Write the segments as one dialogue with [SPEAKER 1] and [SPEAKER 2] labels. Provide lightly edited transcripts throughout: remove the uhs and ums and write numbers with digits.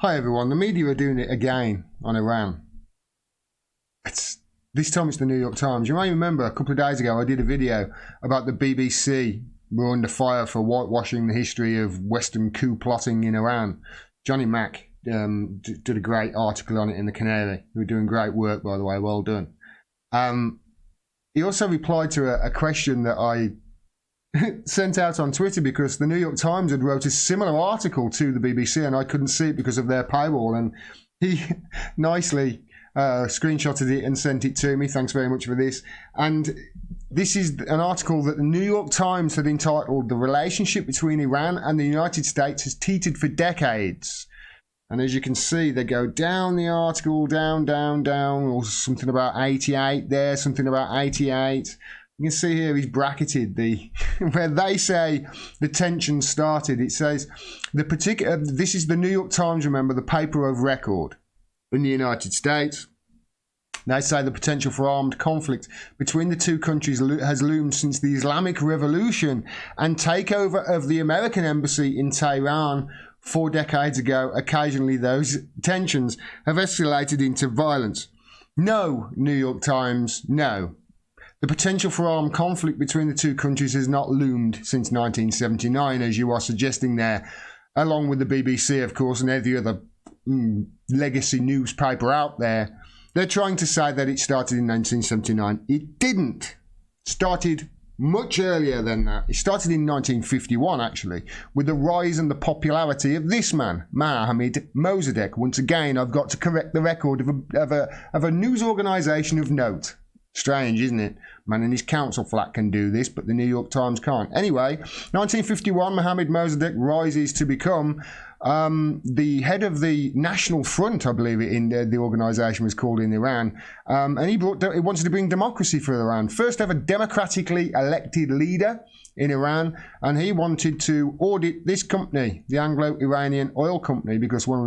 [SPEAKER 1] Hi everyone, the media are doing it again on Iran. This time it's the New York Times. You may remember a couple of days ago I did a video about the BBC were under fire for whitewashing the history of Western coup plotting in Iran. Johnny Mack did a great article on it in the Canary. They were doing great work, by the way, well done. He also replied to a question that I sent out on Twitter because the New York Times had wrote a similar article to the BBC and I couldn't see it because of their paywall, and he nicely screenshotted it and sent it to me. Thanks very much for this. And this is an article that the New York Times had entitled "The Relationship Between Iran and the United States Has Teetered for Decades." And as you can see, they go down the article, down, or something about 88 there, something about 88. You can see here he's bracketed where they say the tension started. It says this is the New York Times, remember, the paper of record in the United States. They say the potential for armed conflict between the two countries has loomed since the Islamic Revolution and takeover of the American embassy in Tehran 4 decades ago. Occasionally those tensions have escalated into violence. No, New York Times, no. The potential for armed conflict between the two countries has not loomed since 1979, as you are suggesting there, along with the BBC, of course, and every other legacy newspaper out there. They're trying to say that it started in 1979. It didn't. It started much earlier than that. It started in 1951, actually, with the rise and the popularity of this man, Mohammad Mossadegh. Once again, I've got to correct the record of a news organisation of note. Strange, isn't it? Man in his council flat can do this, but the New York Times can't. Anyway, 1951, Mohammad Mossadegh rises to become the head of the National Front, I believe the organisation was called in Iran. And he wanted to bring democracy for Iran. First ever democratically elected leader in Iran. And he wanted to audit this company, the Anglo-Iranian Oil Company, because one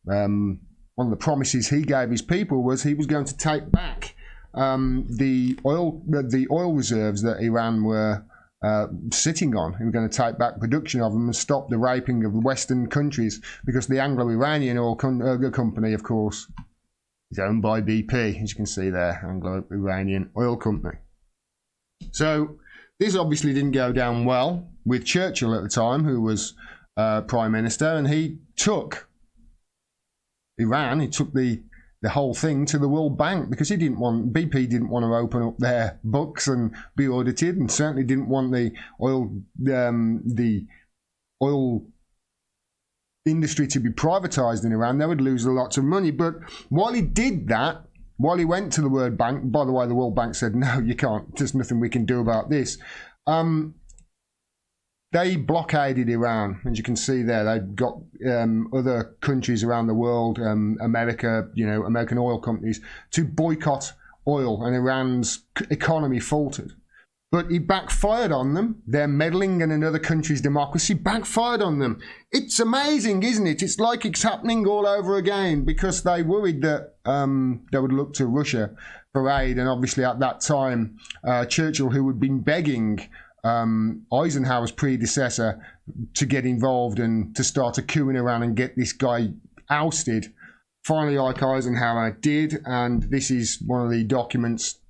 [SPEAKER 1] of the promises he gave his people was he was going to take back the oil reserves that Iran were sitting on. He was going to take back production of them and stop the raping of Western countries, because the Anglo-Iranian Oil Company, of course, is owned by BP, as you can see there, Anglo-Iranian Oil Company. So this obviously didn't go down well with Churchill at the time, who was Prime Minister, and he took Iran, he took the whole thing to the World Bank, because BP didn't want to open up their books and be audited, and certainly didn't want the oil industry to be privatized in Iran. They would lose lots of money. But while he did that, while he went to the World Bank, by the way, the World Bank said, no, you can't, there's nothing we can do about this. They blockaded Iran, as you can see there. They got other countries around the world, America, American oil companies, to boycott oil, and Iran's economy faltered. But it backfired on them. Their meddling in another country's democracy backfired on them. It's amazing, isn't it? It's like it's happening all over again, because they worried that they would look to Russia for aid. And obviously at that time, Churchill, who had been begging Eisenhower's predecessor to get involved and to start a coup in Iran and get this guy ousted, finally Ike Eisenhower did. And this is one of the documents.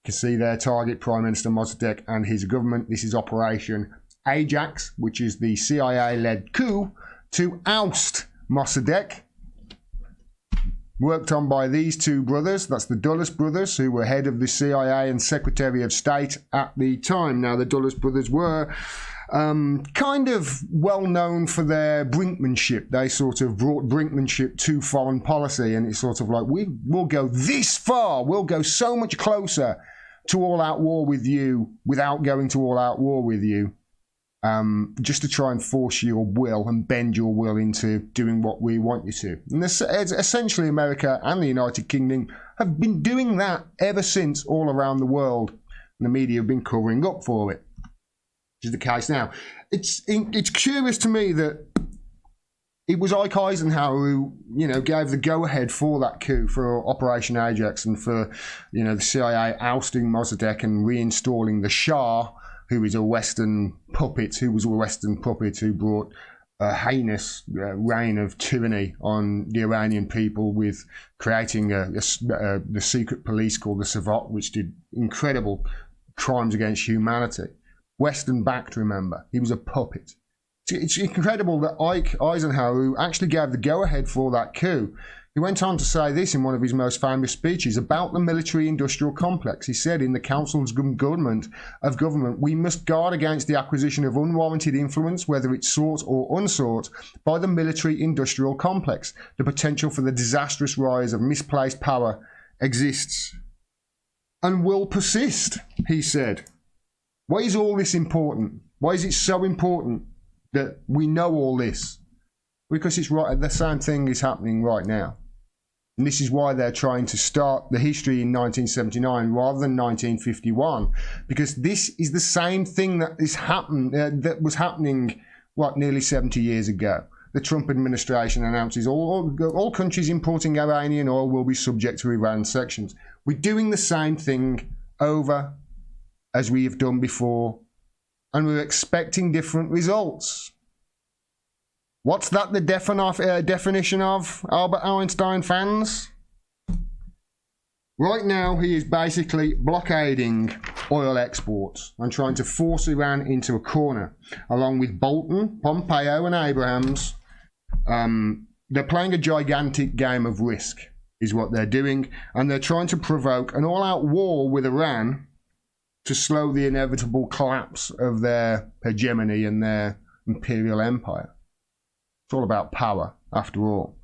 [SPEAKER 1] You can see there, target Prime Minister Mossadegh and his government. This is Operation Ajax, which is the CIA-led coup to oust Mossadegh, worked on by these two brothers. That's the Dulles brothers, who were head of the CIA and Secretary of State at the time. Now, the Dulles brothers were kind of well known for their brinkmanship. They sort of brought brinkmanship to foreign policy, and it's sort of like, we'll go this far, we'll go so much closer to all-out war with you without going to all-out war with you, just to try and force your will and bend your will into doing what we want you to. And essentially America and the United Kingdom have been doing that ever since, all around the world. And the media have been covering up for it, which is the case now. It's curious to me that it was Ike Eisenhower who, gave the go-ahead for that coup, for Operation Ajax, and for, the CIA ousting Mossadegh and reinstalling the Shah, who was a Western puppet, who brought a heinous reign of tyranny on the Iranian people, with creating the secret police called the Savot, which did incredible crimes against humanity. Western backed, remember. He was a puppet. It's incredible that Eisenhower, who actually gave the go-ahead for that coup, he went on to say this in one of his most famous speeches about the military-industrial complex. He said, in the Council's government, we must guard against the acquisition of unwarranted influence, whether it's sought or unsought, by the military-industrial complex. The potential for the disastrous rise of misplaced power exists and will persist, he said. Why is all this important? Why is it so important that we know all this? Because it's right. The same thing is happening right now. And this is why they're trying to start the history in 1979 rather than 1951, because this is the same thing that was happening, nearly 70 years ago. The Trump administration announces all countries importing Iranian oil will be subject to Iran sanctions. We're doing the same thing over as we have done before, and we're expecting different results. What's that the definition of, Albert Einstein fans? Right now, he is basically blockading oil exports and trying to force Iran into a corner, along with Bolton, Pompeo and Abrams. They're playing a gigantic game of risk, is what they're doing, and they're trying to provoke an all-out war with Iran to slow the inevitable collapse of their hegemony and their imperial empire. It's all about power, after all.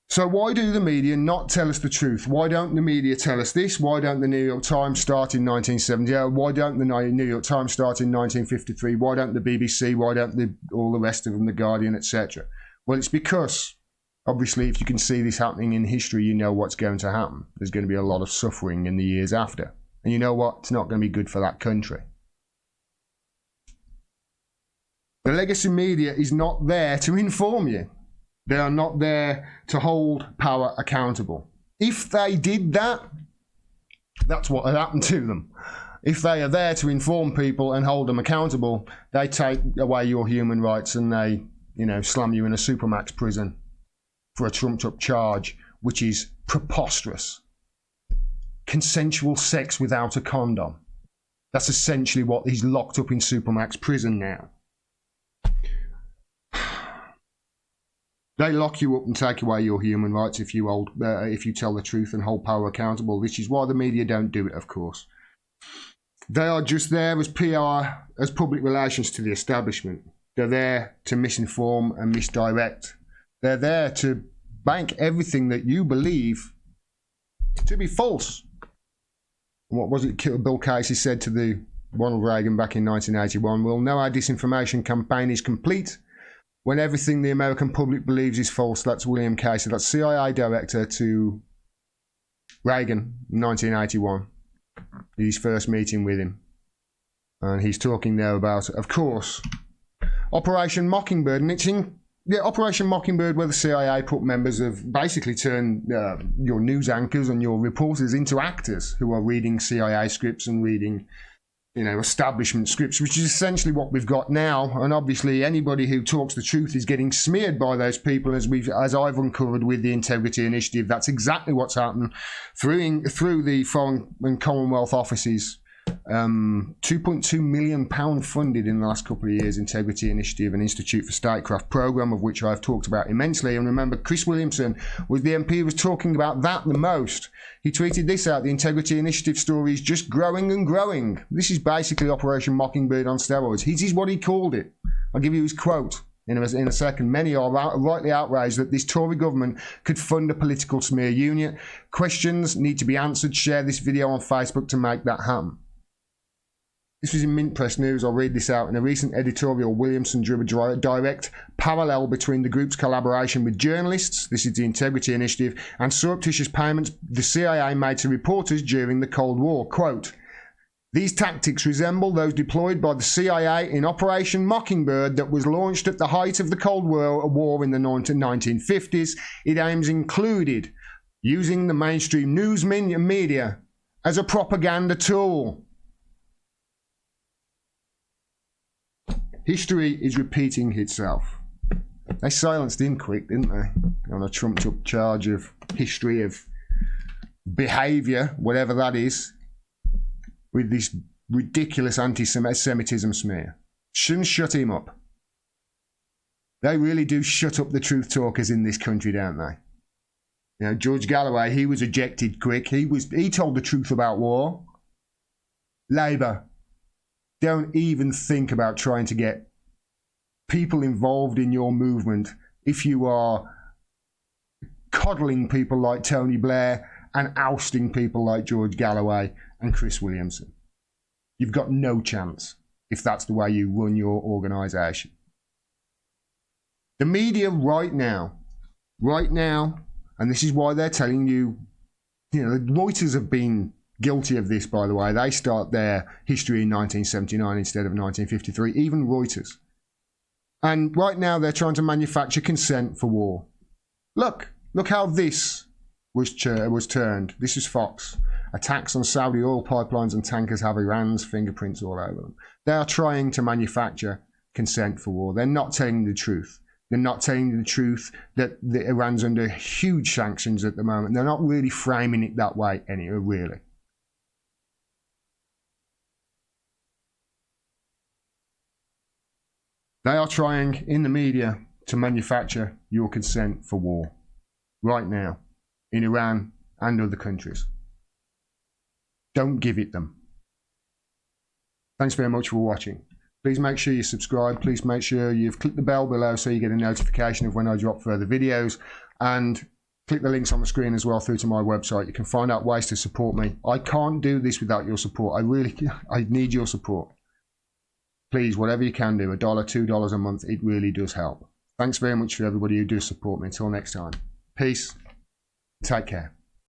[SPEAKER 1] So why do the media not tell us the truth? Why don't the media tell us this? Why don't the New York Times start in 1970? Why don't the New York Times start in 1953? Why don't the BBC? Why don't all the rest of them, The Guardian, etc.? Well, it's because, obviously, if you can see this happening in history, you know what's going to happen. There's going to be a lot of suffering in the years after. And you know what? It's not going to be good for that country. The legacy media is not there to inform you. They are not there to hold power accountable. If they did that, that's what had happened to them. If they are there to inform people and hold them accountable, they take away your human rights and they, slam you in a supermax prison for a trumped-up charge, which is preposterous. Consensual sex without a condom. That's essentially what he's locked up in supermax prison now. They lock you up and take away your human rights if you tell the truth and hold power accountable. This is why the media don't do it, of course. They are just there as PR, as public relations to the establishment. They're there to misinform and misdirect. They're there to bank everything that you believe to be false. What was it Bill Casey said to the Ronald Reagan back in 1981? We'll know our disinformation campaign is complete when everything the American public believes is false. That's William Casey. That's CIA director to Reagan in 1981. His first meeting with him. And he's talking there about, of course, Operation Mockingbird. And it's in Operation Mockingbird, where the CIA put members of, basically turned your news anchors and your reporters into actors who are reading CIA scripts and reading establishment scripts, which is essentially what we've got now. And obviously anybody who talks the truth is getting smeared by those people, as I've uncovered with the Integrity Initiative. That's exactly what's happened through the Foreign and Commonwealth offices. £2.2 million funded in the last couple of years. Integrity Initiative and Institute for Statecraft program, of which I've talked about immensely. And remember, Chris Williamson was the MP who was talking about that the most. He tweeted this out: the Integrity Initiative story is just growing and growing. This is basically Operation Mockingbird on steroids. This is what he called it. I'll give you his quote in a second. Many are rightly outraged that this Tory government could fund a political smear unit. Questions need to be answered. Share this video on Facebook to make that happen. This was in Mint Press News. I'll read this out. In a recent editorial, Williamson drew a direct parallel between the group's collaboration with journalists, this is the Integrity Initiative, and surreptitious payments the CIA made to reporters during the Cold War. Quote, "These tactics resemble those deployed by the CIA in Operation Mockingbird that was launched at the height of the Cold War in the 1950s. Its aims included using the mainstream news media as a propaganda tool." History is repeating itself. They silenced him quick, didn't they? On a trumped up charge of history of behaviour, whatever that is, with this ridiculous anti-Semitism smear. Shouldn't shut him up. They really do shut up the truth talkers in this country, don't they? You know, George Galloway, he was ejected quick. He told the truth about war. Labour, don't even think about trying to get people involved in your movement if you are coddling people like Tony Blair and ousting people like George Galloway and Chris Williamson. You've got no chance if that's the way you run your organisation. The media right now, and this is why they're telling you, you know, the Reuters have been guilty of this, by the way. They start their history in 1979 instead of 1953, even Reuters. And right now they're trying to manufacture consent for war. Look how this was turned. This is Fox. Attacks on Saudi oil pipelines and tankers have Iran's fingerprints all over them. They are trying to manufacture consent for war. They're not telling the truth. They're not telling you the truth that Iran's under huge sanctions at the moment. They're not really framing it that way anyway, really. They are trying, in the media, to manufacture your consent for war. Right now. In Iran and other countries. Don't give it them. Thanks very much for watching. Please make sure you subscribe. Please make sure you've clicked the bell below so you get a notification of when I drop further videos. And click the links on the screen as well through to my website. You can find out ways to support me. I can't do this without your support. I need your support. Please, whatever you can do, $1, $2 a month, it really does help. Thanks very much for everybody who does support me. Until next time. Peace. Take care.